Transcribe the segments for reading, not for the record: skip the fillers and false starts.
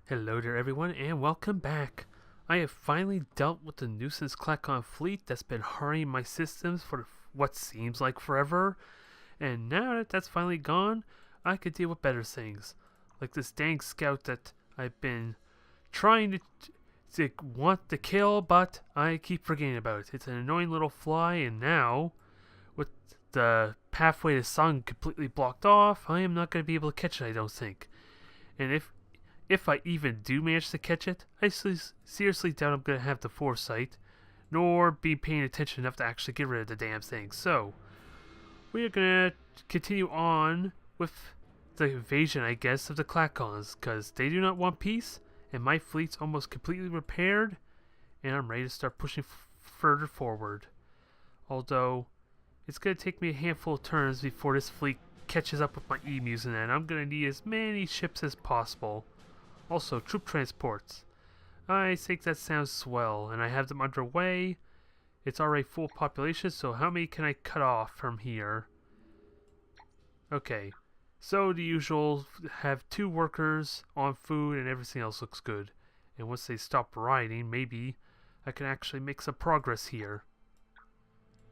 Hello there everyone and welcome back. I have finally dealt with the nuisance Klackon fleet that's been hurrying my systems for what seems like forever, and now that that's finally gone, I could deal with better things. Like this dang scout that I've been trying to want to kill, but I keep forgetting about it. It's an annoying little fly, and now, with the pathway to the sun completely blocked off, I am not going to be able to catch it, I don't think. And if I even do manage to catch it, I seriously doubt I'm going to have the foresight, nor be paying attention enough to actually get rid of the damn thing. So, we are going to continue on with the invasion, I guess, of the Klackons, because they do not want peace, and my fleet's almost completely repaired, and I'm ready to start pushing further forward. Although, it's going to take me a handful of turns before this fleet catches up with my emus, and then I'm going to need as many ships as possible. Also, troop transports. I think that sounds swell, and I have them underway. It's already full population, so how many can I cut off from here? Okay, so the usual, have 2 workers on food and everything else looks good. And once they stop riding, maybe I can actually make some progress here.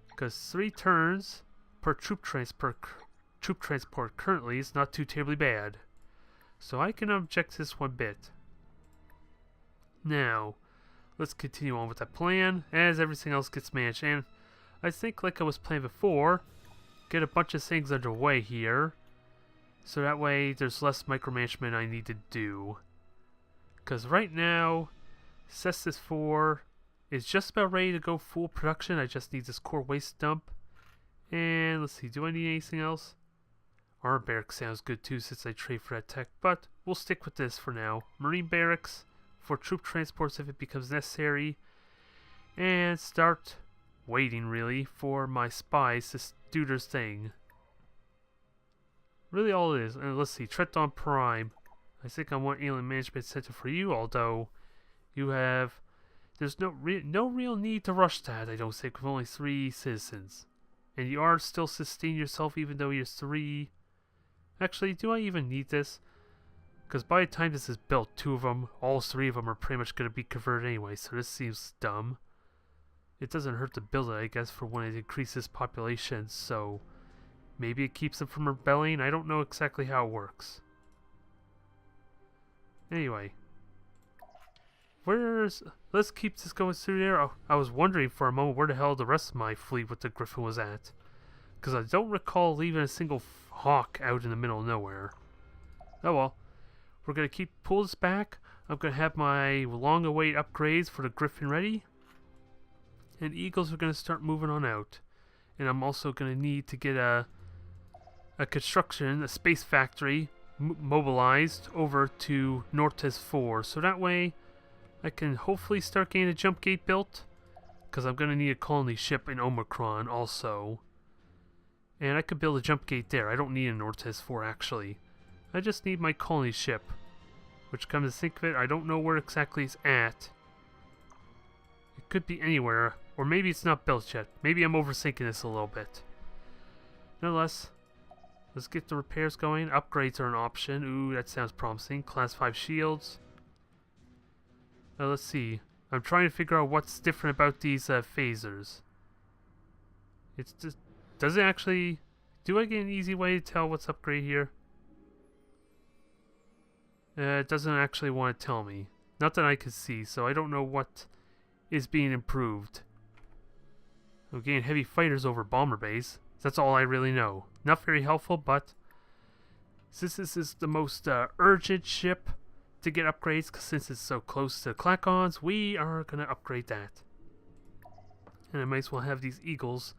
Because 3 turns per troop transport currently is not too terribly bad. So I can object this one bit. Now, let's continue on with that plan as everything else gets managed. And I think, like I was planning before, get a bunch of things underway here. So that way there's less micromanagement I need to do. Because right now, Cestus 4 is just about ready to go full production. I just need this core waste dump. And let's see, do I need anything else? Arm barracks sounds good too since I trade for that tech, but we'll stick with this for now. Marine barracks for troop transports if it becomes necessary. And start waiting really for my spies to do their thing. Really all it is. And let's see, Treton Prime. I think I want Alien Management Center for you, although you have... There's no real need to rush that, I don't think, with only 3 citizens. And you are still sustaining yourself even though you're 3... Actually, do I even need this? Because by the time this is built, 2 of them, all 3 of them are pretty much going to be converted anyway, so this seems dumb. It doesn't hurt to build it, I guess, for when it increases population, so maybe it keeps them from rebelling. I don't know exactly how it works. Anyway. Let's keep this going through there. Oh, I was wondering for a moment where the hell the rest of my fleet with the Griffin was at. Because I don't recall leaving a single hawk out in the middle of nowhere. Oh well. We're going to pull this back. I'm going to have my long-awaited upgrades for the Griffin ready. And Eagles are going to start moving on out. And I'm also going to need to get a space factory, mobilized over to Nortes 4. So that way, I can hopefully start getting a jump gate built. Because I'm going to need a colony ship in Omicron also. And I could build a jump gate there. I don't need a Nortes 4 actually. I just need my colony ship. Which, come to think of it, I don't know where exactly it's at. It could be anywhere. Or maybe it's not built yet. Maybe I'm overthinking this a little bit. Nonetheless, let's get the repairs going. Upgrades are an option. Ooh, that sounds promising. Class 5 shields. Now let's see. I'm trying to figure out what's different about these phasers. It's just... Does it actually... Do I get an easy way to tell what's upgrade here? It doesn't actually want to tell me. Not that I can see, so I don't know what is being improved. I'm getting heavy fighters over bomber base. That's all I really know. Not very helpful, but... Since this is the most urgent ship to get upgrades, since it's so close to the Klackons, we are going to upgrade that. And I might as well have these Eagles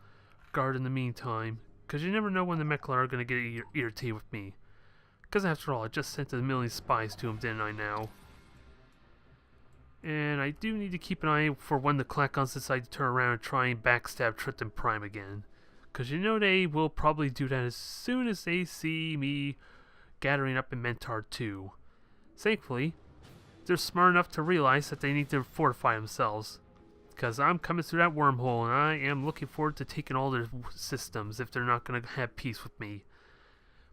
guard in the meantime, because you never know when the Mechla are going to get irritated with me. Because after all, I just sent a million spies to them, didn't I now? And I do need to keep an eye for when the Klackons decide to turn around and try and backstab Triton Prime again. Because you know they will probably do that as soon as they see me gathering up in Mentar 2. Thankfully, they're smart enough to realize that they need to fortify themselves. Because I'm coming through that wormhole, and I am looking forward to taking all their systems if they're not going to have peace with me.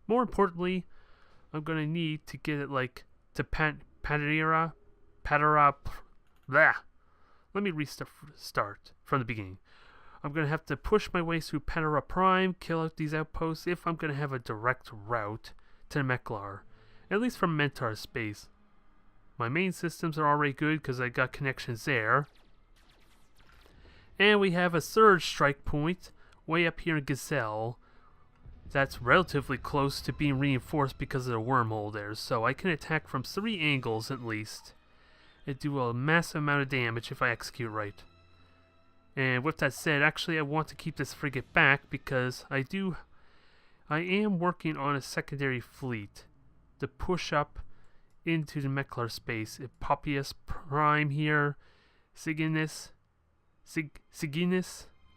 More importantly, I'm going to need to get it, like, to Patera, blah. Let me restart from the beginning. I'm going to have to push my way through Patera Prime, kill out these outposts if I'm going to have a direct route to the Meklar, at least from Mentar space. My main systems are already good because I got connections there. And we have a third strike point way up here in Gazelle that's relatively close to being reinforced because of the wormhole there. So I can attack from 3 angles at least and do a massive amount of damage if I execute right. And with that said, actually I want to keep this frigate back because I am working on a secondary fleet to push up into the Meklar space. Epopius Prime here, Siginus,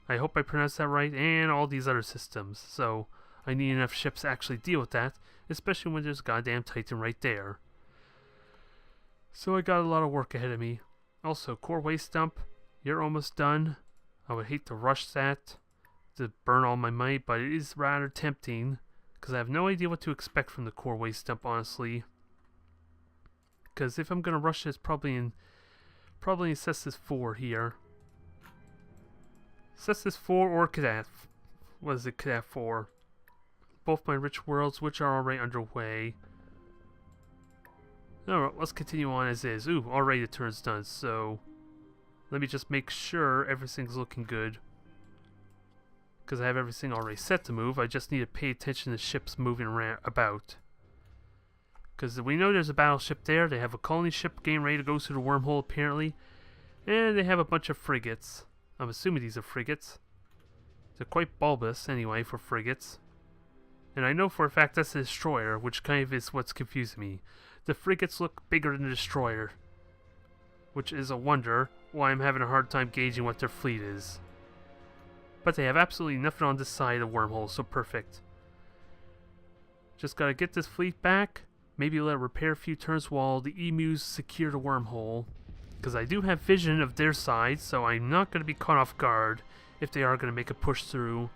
I hope I pronounced that right, and all these other systems. So I need enough ships to actually deal with that, especially when there's a goddamn Titan right there. So I got a lot of work ahead of me. Also, core waste dump, you're almost done. I would hate to rush that to burn all my might, but it is rather tempting because I have no idea what to expect from the core waste dump, honestly. Because if I'm gonna rush it, it's probably in Cestus 4 here. Cestus 4 or Cadet. What is it, Cadet 4? Both my rich worlds, which are already underway. Alright, let's continue on as is. Ooh, already the turn's done, so let me just make sure everything's looking good. Because I have everything already set to move, I just need to pay attention to ships moving around about. Because we know there's a battleship there, they have a colony ship getting ready to go through the wormhole apparently, and they have a bunch of frigates. I'm assuming these are frigates. They're quite bulbous anyway for frigates. And I know for a fact that's a destroyer, which kind of is what's confusing me. The frigates look bigger than the destroyer, which is a wonder why I'm having a hard time gauging what their fleet is. But they have absolutely nothing on this side of the wormhole, so perfect. Just gotta get this fleet back, maybe let it repair a few turns while the emus secure the wormhole. Because I do have vision of their side, so I'm not going to be caught off guard if they are going to make a push through.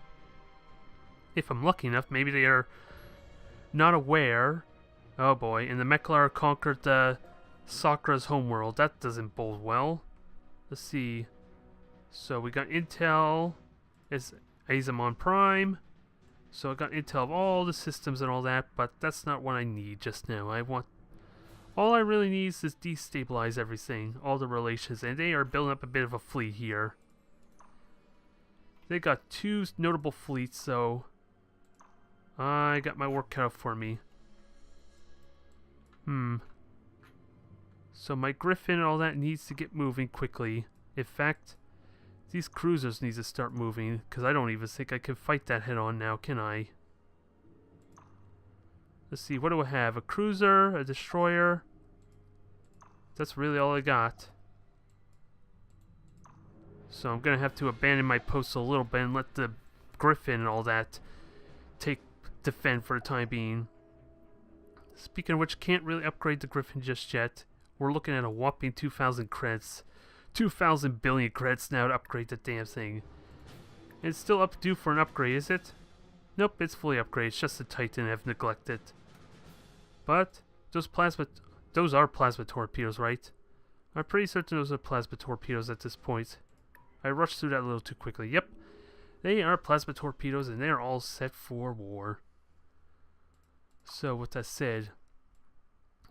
If I'm lucky enough, maybe they are not aware. Oh boy, and the Meklar conquered Sakra's homeworld. That doesn't bode well. Let's see. So we got intel. It's Azamon Prime. So I got intel of all the systems and all that, but that's not what I need just now. All I really need is to destabilize everything, all the relations, and they are building up a bit of a fleet here. They got 2 notable fleets, so I got my work cut out for me. So my Griffin and all that needs to get moving quickly. In fact, these cruisers need to start moving, because I don't even think I can fight that head on now, can I? Let's see, what do I have? A cruiser, a destroyer. That's really all I got. So I'm going to have to abandon my post a little bit and let the Griffin and all that defend for the time being. Speaking of which, can't really upgrade the Griffin just yet. We're looking at a whopping 2,000 credits. 2,000 billion credits now to upgrade the damn thing. And it's still up due for an upgrade, is it? Nope, it's fully upgraded. It's just the Titan I've neglected. But those are plasma torpedoes, right? I'm pretty certain those are plasma torpedoes at this point. I rushed through that a little too quickly. Yep, they are plasma torpedoes and they're all set for war. So with that said,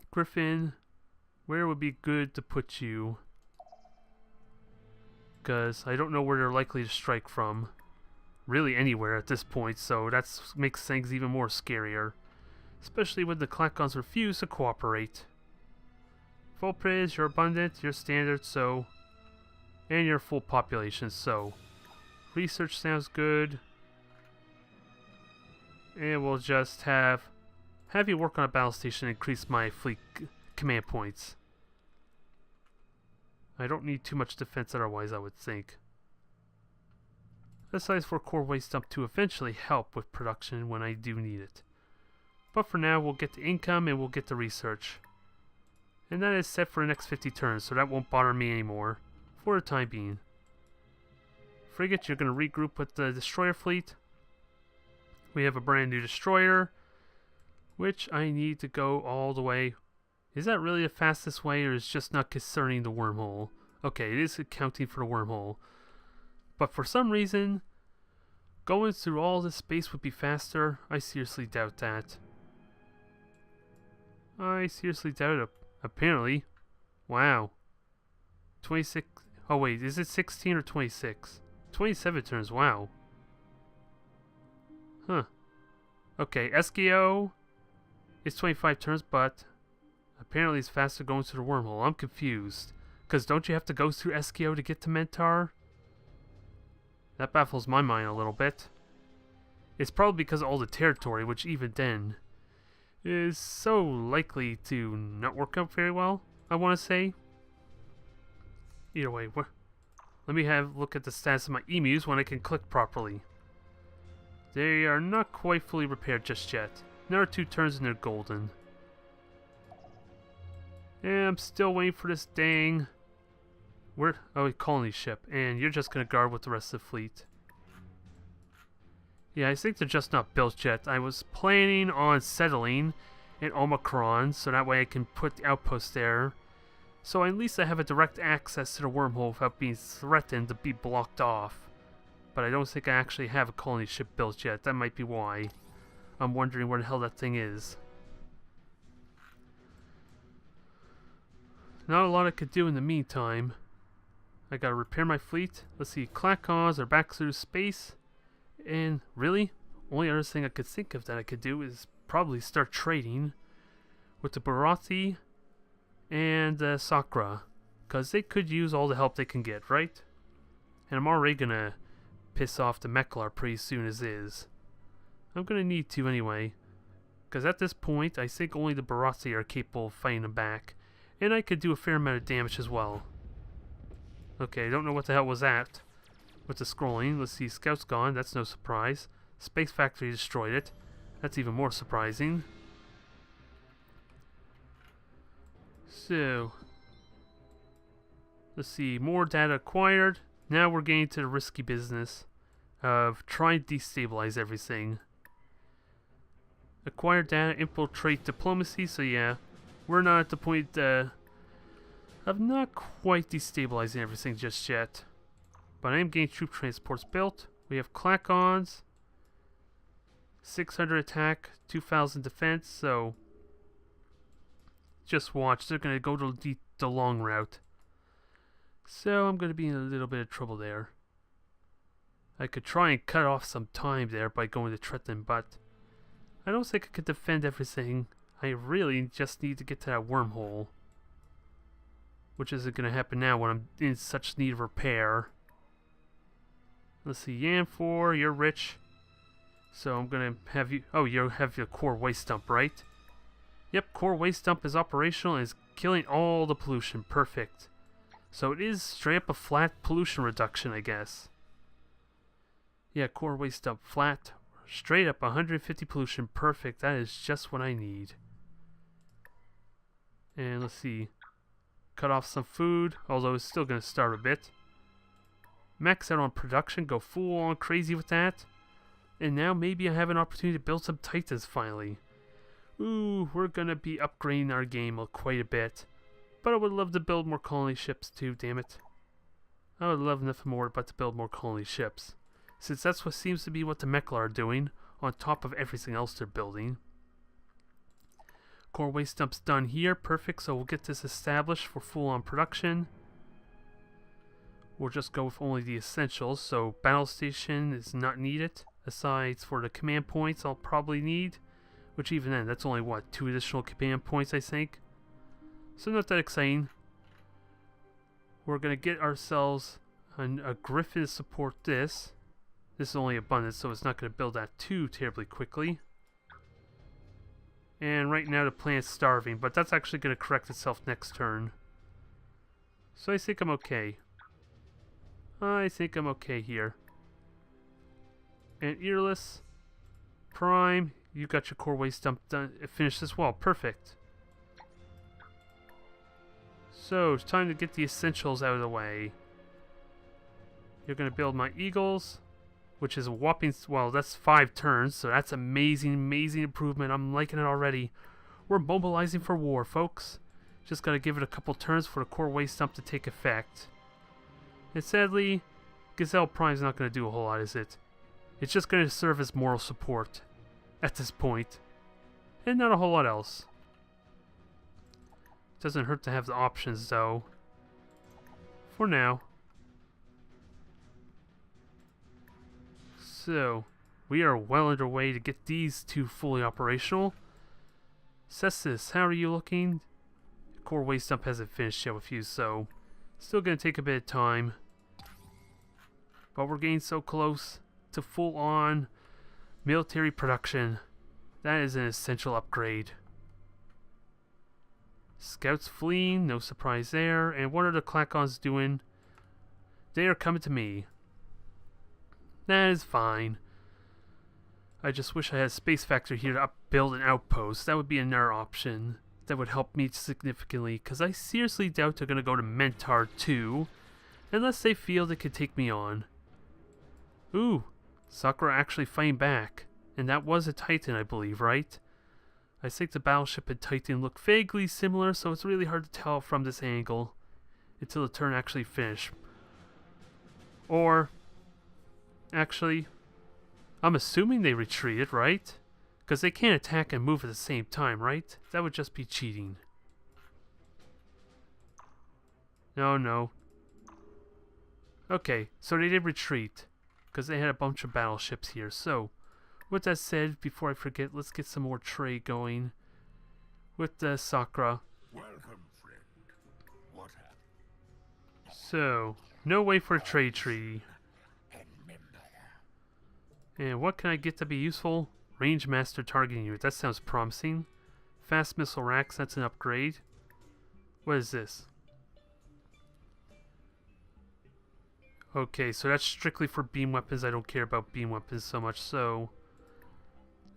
Griffin, where would be good to put you? Because I don't know where they're likely to strike from. Really anywhere at this point, so that makes things even more scarier. Especially when the Klackons refuse to cooperate. Full praise, you're abundant, you're standard, so... And you're full population, so... Research sounds good. And we'll just have you work on a battle station and increase my fleet command points. I don't need too much defense otherwise, I would think. This size 4 core waste dump to eventually help with production when I do need it. But for now, we'll get the income and we'll get the research. And that is set for the next 50 turns, so that won't bother me anymore, for the time being. Frigate, you're going to regroup with the destroyer fleet. We have a brand new destroyer, which I need to go all the way. Is that really the fastest way, or is it just not concerning the wormhole? Okay, it is accounting for the wormhole. But for some reason, going through all this space would be faster. I seriously doubt that. I seriously doubt it. Apparently. Wow. 26. Oh wait, is it 16 or 26? 27 turns, wow. Huh. Okay, Eskio is 25 turns, but apparently it's faster going through the wormhole. I'm confused. Because don't you have to go through Eskio to get to Mentar? That baffles my mind a little bit. It's probably because of all the territory, which even then is so likely to not work out very well, I want to say. Either way, let me have a look at the status of my emus when I can click properly. They are not quite fully repaired just yet. Another 2 turns and they're golden. And I'm still waiting for this dang... colony ship. And you're just going to guard with the rest of the fleet. Yeah, I think they're just not built yet. I was planning on settling in Omicron, so that way I can put the outpost there. So at least I have a direct access to the wormhole without being threatened to be blocked off. But I don't think I actually have a colony ship built yet. That might be why. I'm wondering where the hell that thing is. Not a lot I could do in the meantime. I gotta repair my fleet. Let's see, Klackons are back through space. And really, only other thing I could think of that I could do is probably start trading with the Barathi and Sakra, because they could use all the help they can get, right? And I'm already gonna piss off the Meklar pretty soon as is. I'm gonna need to anyway, because at this point I think only the Barathi are capable of fighting them back, and I could do a fair amount of damage as well. Okay, I don't know what the hell was that with the scrolling. Let's see, Scout's gone, that's no surprise. Space Factory destroyed it. That's even more surprising. So, let's see, more data acquired. Now we're getting to the risky business of trying to destabilize everything. Acquire data, infiltrate diplomacy, so yeah, we're not at the point of not quite destabilizing everything just yet. But I am getting troop transports built. We have Klackons, 600 attack, 2000 defense, so just watch, they're going to go to the long route. So I'm going to be in a little bit of trouble there. I could try and cut off some time there by going to Triton, but I don't think I could defend everything. I really just need to get to that wormhole, which isn't going to happen now when I'm in such need of repair. Let's see, Yanfor, you're rich. So I'm going to have you... Oh, you have your core waste dump, right? Yep, core waste dump is operational and is killing all the pollution. Perfect. So it is straight up a flat pollution reduction, I guess. Yeah, core waste dump flat. Straight up 150 pollution. Perfect. That is just what I need. And let's see. Cut off some food, although it's still going to starve a bit. Max out on production, go full on crazy with that. And now maybe I have an opportunity to build some Titans finally. Ooh, we're going to be upgrading our game quite a bit. But I would love to build more colony ships too, damn it. I would love nothing more but to build more colony ships, since that's what seems to be what the Meklar are doing, on top of everything else they're building. Core waste dump's done here, perfect, so we'll get this established for full-on production. We'll just go with only the essentials, so battle station is not needed, aside for the command points I'll probably need, which even then, that's only, what, 2 additional command points, I think? So not that exciting. We're going to get ourselves a Griffin to support this. This is only abundance, so it's not going to build that too terribly quickly. And right now the planet's starving, but that's actually going to correct itself next turn. So I think I'm okay. I think I'm okay here. And Earless, Prime, you got your core waste dump done, finished as well. Perfect. So, it's time to get the essentials out of the way. You're going to build my Eagles, which is a whopping, well, that's 5 turns, so that's amazing, amazing improvement. I'm liking it already. We're mobilizing for war, folks. Just gotta give it a couple turns for the core waste dump to take effect. And sadly, Gazelle Prime's not gonna do a whole lot, is it? It's just gonna serve as moral support at this point. And not a whole lot else. Doesn't hurt to have the options, though. For now. So, we are well underway to get these two fully operational. Cestus, how are you looking? Core waste dump hasn't finished yet with you, so still gonna take a bit of time. But we're getting so close to full-on military production. That is an essential upgrade. Scouts fleeing, no surprise there. And what are the Klackons doing? They are coming to me. That is fine. I just wish I had a space factor here to build an outpost. That would be another option that would help me significantly, because I seriously doubt they're going to go to Mentar 2 unless they feel they could take me on. Ooh, Sakura actually fighting back. And that was a Titan, I believe, right? I think the battleship and Titan look vaguely similar, so it's really hard to tell from this angle until the turn actually finished. Or, actually, I'm assuming they retreated, right? Because they can't attack and move at the same time, right? That would just be cheating. No. Okay, so they did retreat. Because they had a bunch of battleships here. So, with that said, before I forget, let's get some more trade going with Sakura. Welcome, friend. What happened? So, no way for a trade treaty. And what can I get to be useful? Range Master Targeting Unit. That sounds promising. Fast Missile Racks. That's an upgrade. What is this? Okay, so that's strictly for beam weapons. I don't care about beam weapons so much, so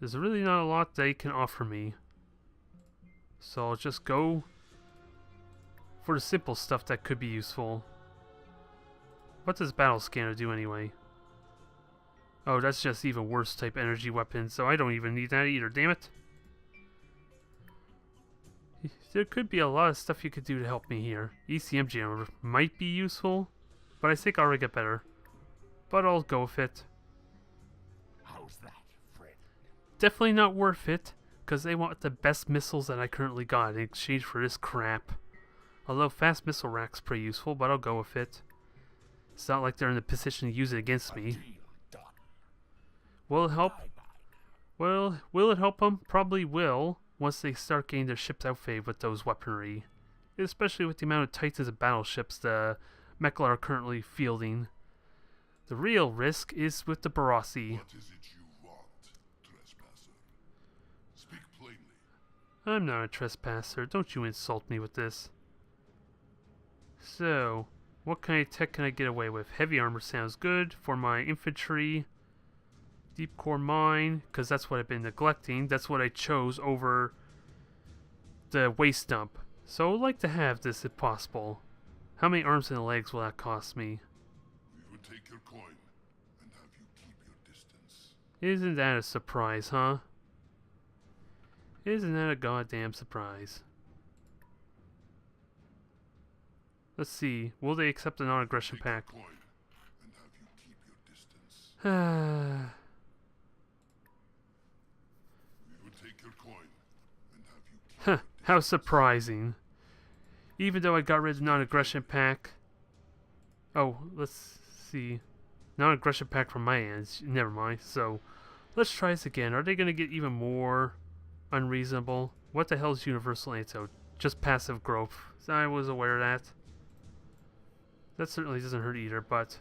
there's really not a lot they can offer me. So I'll just go for the simple stuff that could be useful. What does Battle Scanner do anyway? Oh, that's just even worse type energy weapons, so I don't even need that either, damn it. There could be a lot of stuff you could do to help me here. ECM jammer might be useful, but I think I'll already get better. But I'll go with it. How's that, friend? Definitely not worth it, because they want the best missiles that I currently got in exchange for this crap. Although Fast Missile Rack's pretty useful, but I'll go with it. It's not like they're in a position to use it against me. Will it help? Well, will it help them? Probably will, once they start getting their ships outfitted with those weaponry. Especially with the amount of Titans and battleships the Mechla are currently fielding. The real risk is with the Barassi. What is it you want, trespasser? Speak plainly. I'm not a trespasser. Don't you insult me with this. So, what kind of tech can I get away with? Heavy armor sounds good for my infantry. Deep core mine, because that's what I've been neglecting. That's what I chose over the waste dump. So I'd like to have this if possible. How many arms and legs will that cost me? We will take your coin and have you keep your distance. Isn't that a surprise, huh? Isn't that a goddamn surprise? Let's see. Will they accept a non-aggression pact? Coin and have you keep your distance. We will take your coin and have you keep your distance. How surprising. Even though I got rid of the non-aggression pack. Oh, let's see. Non-aggression pack from my end. Never mind. So, let's try this again. Are they going to get even more unreasonable? What the hell is universal antidote? Just passive growth. I was aware of that. That certainly doesn't hurt either, but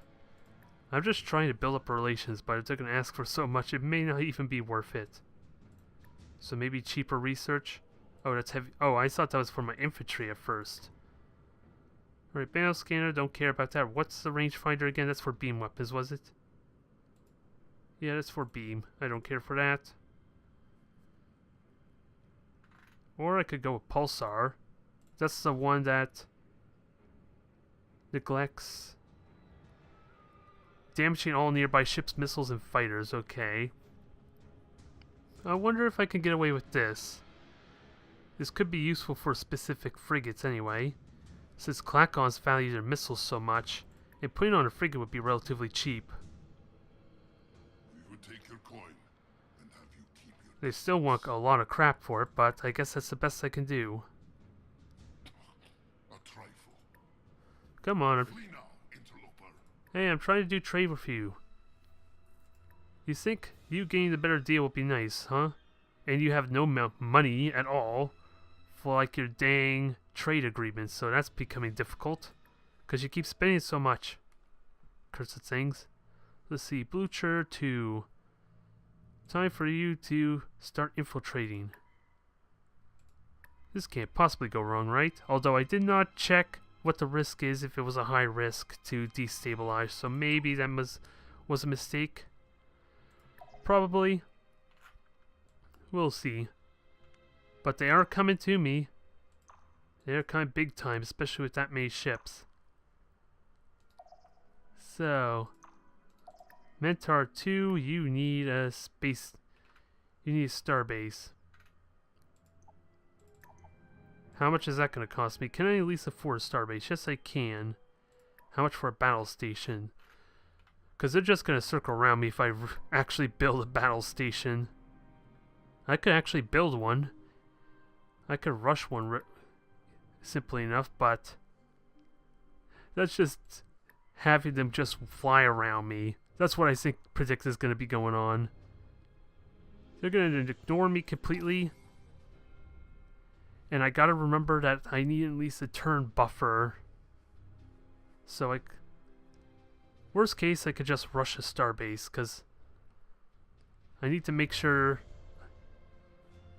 I'm just trying to build up relations, but if they're going to ask for so much, it may not even be worth it. So maybe cheaper research? Oh, that's heavy. Oh, I thought that was for my infantry at first. Alright, battle scanner, don't care about that. What's the rangefinder again? That's for beam weapons, was it? Yeah, that's for beam. I don't care for that. Or I could go with pulsar. That's the one that neglects damaging all nearby ships, missiles, and fighters. Okay. I wonder if I can get away with this. This could be useful for specific frigates anyway, since Klackons value their missiles so much, and putting on a frigate would be relatively cheap. We will take your coin and have you keep your They still want a lot of crap for it, but I guess that's the best I can do. a trifle. Come on. Flee now, interloper. Hey, I'm trying to do trade with you. You think you getting a better deal would be nice, huh? And you have no money at all for like your dang trade agreements, so that's becoming difficult. Because you keep spending so much. Cursed things. Let's see, Blucher 2. Time for you to start infiltrating. This can't possibly go wrong, right? Although I did not check what the risk is if it was a high risk to destabilize, so maybe that was a mistake. Probably. We'll see. But they are coming to me. They're kind of big time, especially with that many ships. So, Mentor 2, you need a space. You need a starbase. How much is that going to cost me? Can I at least afford a starbase? Yes, I can. How much for a battle station? Because they're just going to circle around me if I actually build a battle station. I could actually build one. I could rush one simply enough, but that's just having them just fly around me. That's what I predict is going to be going on. They're going to ignore me completely. And I got to remember that I need at least a turn buffer. So worst case, I could just rush a starbase, because I need to make sure.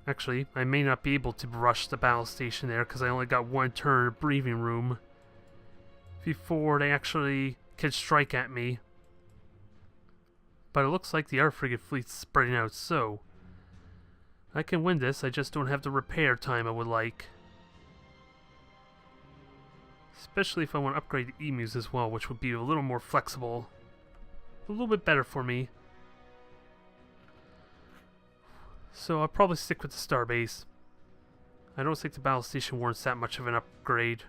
Actually, I may not be able to rush the battle station there because I only got one turn of breathing room before they actually can strike at me. But it looks like the air frigate fleet's spreading out, so I can win this. I just don't have the repair time I would like. Especially if I want to upgrade the emus as well, which would be a little more flexible. A little bit better for me. So I'll probably stick with the starbase. I don't think the battle station warrants that much of an upgrade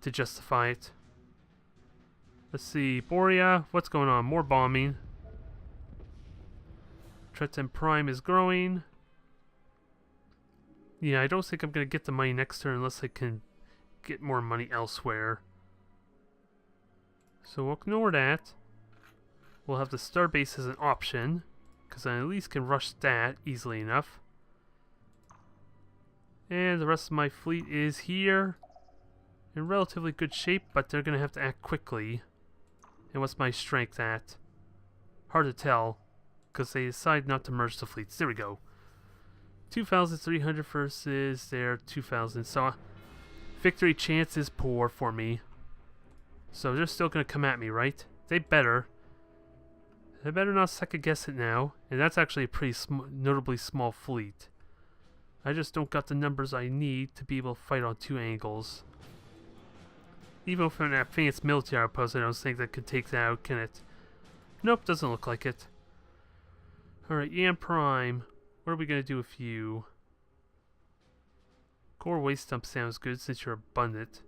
to justify it. Let's see, Borea, what's going on? More bombing. Tretan Prime is growing. Yeah, I don't think I'm going to get the money next turn unless I can get more money elsewhere. So we'll ignore that. We'll have the starbase as an option, because I at least can rush that easily enough. And the rest of my fleet is here. In relatively good shape, but they're going to have to act quickly. And what's my strength at? Hard to tell, because they decide not to merge the fleets. There we go. 2,300 versus their 2,000. So victory chance is poor for me. So they're still going to come at me, right? They better. I better not second guess it now. And that's actually a pretty notably small fleet. I just don't got the numbers I need to be able to fight on two angles. Even with an advanced military outpost, I don't think that could take that out, can it? Nope, doesn't look like it. Alright, Yam Prime. What are we going to do with you? Core waste dump sounds good since you're abundant.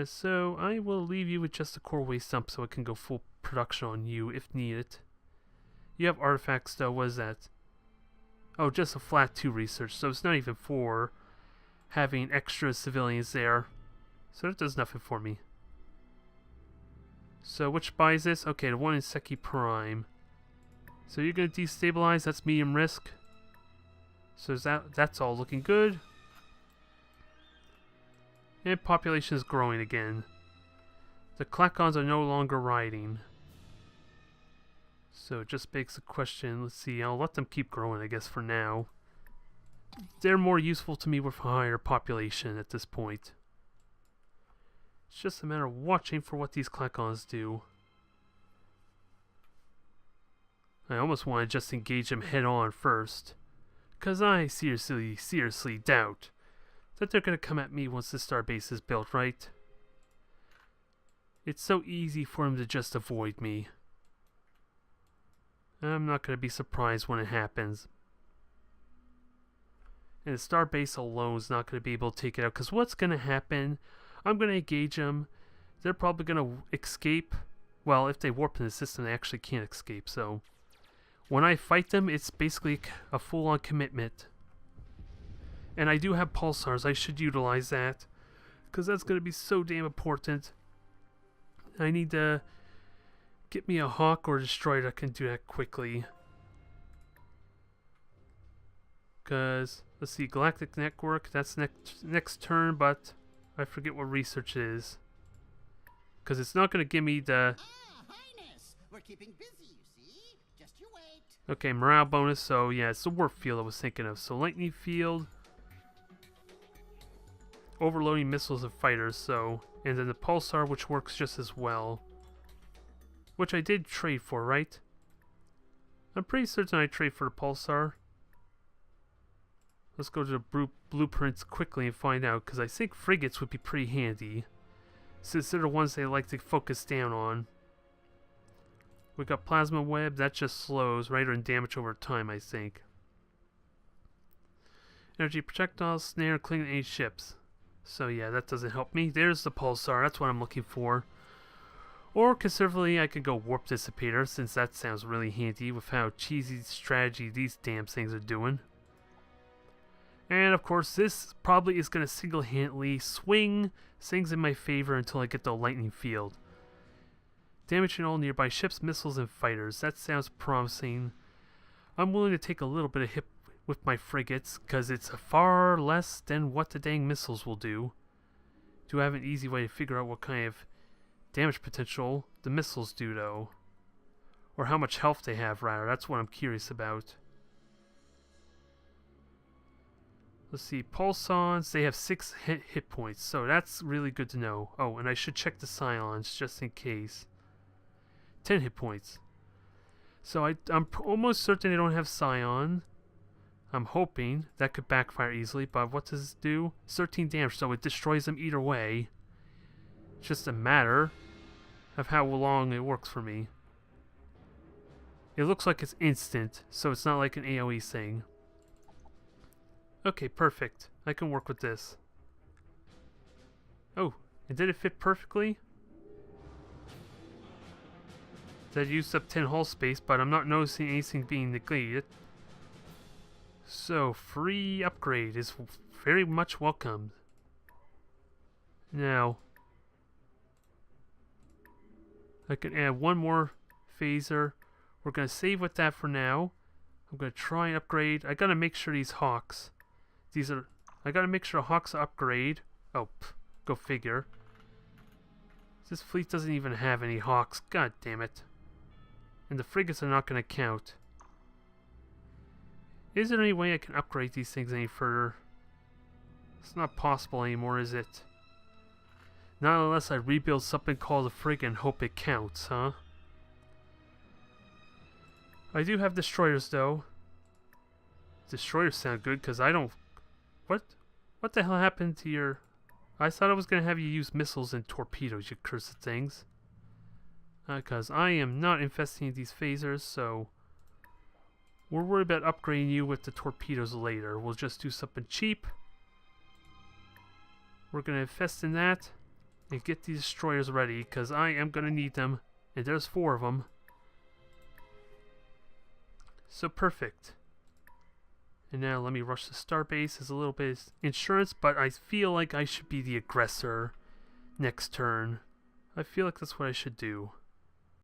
So I will leave you with just a core waste dump so I can go full production on you if needed. You have artifacts though, what is that? Oh, just a flat 2 research, so it's not even for having extra civilians there. So that does nothing for me. So which buys this? Okay, the one in Seki Prime. So you're going to destabilize, that's medium risk. So that's all looking good. And population is growing again. The Klackons are no longer riding. So it just begs the question, let's see, I'll let them keep growing I guess for now. They're more useful to me with higher population at this point. It's just a matter of watching for what these Klackons do. I almost want to just engage them head on first. Because I seriously doubt that they're going to come at me once the starbase is built, right? It's so easy for them to just avoid me. I'm not going to be surprised when it happens. And the starbase alone is not going to be able to take it out. Because what's going to happen, I'm going to engage them. They're probably going to escape. Well, if they warp in the system, they actually can't escape. So when I fight them, it's basically a full-on commitment. And I do have pulsars. I should utilize that. Because that's going to be so damn important. I need to get me a Hawk or a Destroyer that can do that quickly. Because, let's see, Galactic Network, that's next turn, but I forget what research is. Because it's not going to give me the... Highness, we're keeping busy, you see. Just you wait. Okay, morale bonus, so yeah, it's the warp field I was thinking of. So lightning field, overloading missiles and fighters, so... And then the pulsar, which works just as well. Which I did trade for, right? I'm pretty certain I trade for the pulsar. Let's go to the blueprints quickly and find out, because I think frigates would be pretty handy, since they're the ones they like to focus down on. We got plasma web, that just slows, right, and damage over time, I think. Energy projectiles, snare, cling any ships. So yeah, that doesn't help me. There's the pulsar, that's what I'm looking for. Or conservatively, I could go warp dissipator, since that sounds really handy with how cheesy strategy these damn things are doing. And of course, this probably is going to single-handedly swing things in my favor until I get the lightning field. Damaging all nearby ships, missiles, and fighters. That sounds promising. I'm willing to take a little bit of hit with my frigates, because it's far less than what the dang missiles will do. Do I have an easy way to figure out what kind of damage potential the missiles do, though? Or how much health they have, rather. That's what I'm curious about. Let's see, Pulsons, they have 6 hit points, so that's really good to know. Oh, and I should check the Scions, just in case. 10 hit points. So I'm almost certain they don't have Scion. I'm hoping that could backfire easily, but what does this do? 13 damage, so it destroys them either way. It's just a matter of how long it works for me. It looks like it's instant, so it's not like an AoE thing. Okay, perfect. I can work with this. Oh, and did it fit perfectly? That used up 10 hull space, but I'm not noticing anything being neglected. So, free upgrade is very much welcomed. Now, I can add one more phaser. We're going to save with that for now. I'm going to try and upgrade. I got to make sure these Hawks... I gotta make sure Hawks upgrade. Oh, go figure. This fleet doesn't even have any Hawks. God damn it. And the frigates are not gonna count. Is there any way I can upgrade these things any further? It's not possible anymore, is it? Not unless I rebuild something called a frigate and hope it counts, huh? I do have destroyers, though. Destroyers sound good, because I don't... What the hell happened to your... I thought I was going to have you use missiles and torpedoes, you cursed things. Because I am not investing in these phasers, so... We're worried about upgrading you with the torpedoes later. We'll just do something cheap. We're going to invest in that. And get these destroyers ready, because I am going to need them. And there's 4 of them. So perfect. And now let me rush the starbase as a little bit of insurance, but I feel like I should be the aggressor next turn. I feel like that's what I should do.